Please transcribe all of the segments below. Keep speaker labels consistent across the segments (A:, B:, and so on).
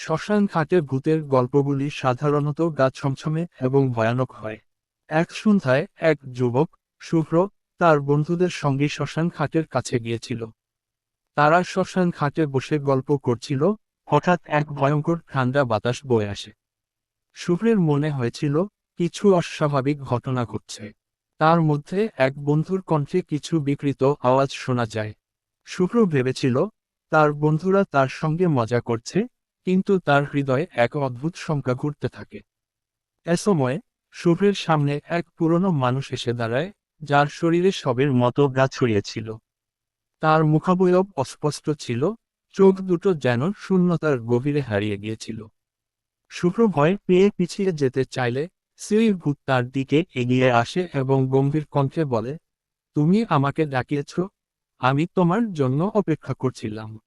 A: শ্মশান ঘাটে ভূতের গল্পগুলি সাধারণত গা ছমছমে এবং ভয়ানক হয়। এক সন্ধ্যায় এক যুবক, শুভ্র, তার বন্ধুদের সঙ্গে শ্মশান ঘাটের কাছে গিয়েছিল। তারা শ্মশান ঘাটে বসে গল্প করছিল। হঠাৎ এক ভয়ঙ্কর ঠান্ডা বাতাস বয়ে আসে। শুভ্রের মনে হয়েছিল কিছু অস্বাভাবিক ঘটনা ঘটছে। তার মধ্যে এক বন্ধুর কণ্ঠে কিছু বিকৃত আওয়াজ শোনা যায়। শুভ্র ভেবেছিল তার বন্ধুরা তার সঙ্গে মজা করছে, কিন্তু তার হৃদয়ে এক অদ্ভুত শঙ্কা ঘুরতে থাকে। এ সময় শুভ্রের সামনে এক পুরনো মানুষ এসে দাঁড়ায়, যার শরীরে সবের মতো গা ছড়িয়েছিল। তার মুখাবয়ব অস্পষ্ট ছিল, চোখ দুটো যেন শূন্যতার গভীরে হারিয়ে গিয়েছিল। শুভ্র ভয় পেয়ে পিছিয়ে যেতে চাইলে সেই ভূত তার দিকে এগিয়ে আসে এবং গম্ভীর কণ্ঠে বলে, তুমি আমাকে ডাকিয়েছ, আমি তোমার জন্য অপেক্ষা করছিলাম।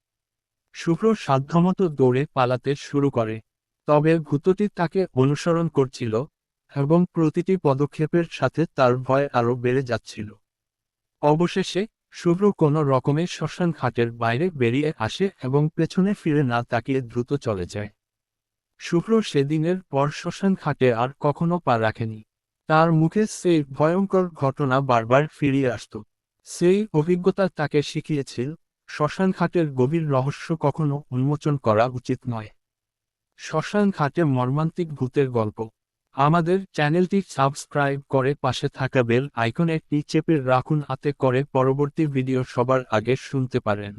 A: শুভ্র সাধ্যমতো দৌড়ে পালাতে শুরু করে, তবে ভূতটি তাকে অনুসরণ করছিল এবং প্রতিটি পদক্ষেপের সাথে তার ভয় আরও বেড়ে যাচ্ছিল। অবশেষে শুভ্র কোনো রকমে শ্মশান ঘাটের বাইরে বেরিয়ে আসে এবং পেছনে ফিরে না তাকিয়ে দ্রুত চলে যায়। শুভ্র সেদিনের পর শ্মশান ঘাটে আর কখনো পা রাখেনি। তার মুখে সেই ভয়ঙ্কর ঘটনা বারবার ফিরিয়ে আসত। সেই অভিজ্ঞতা তাকে শিখিয়েছিল শ্মশান ঘাটের গভীর রহস্য কখনো উন্মোচন করা উচিত নয়। শ্মশান ঘাটে মর্মান্তিক ভূতের গল্প। আমাদের চ্যানেলটি সাবস্ক্রাইব করে পাশে থাকা বেল আইকনে চেপে রাখুন, হাতে করে পরবর্তী ভিডিও সবার আগে শুনতে পারেন।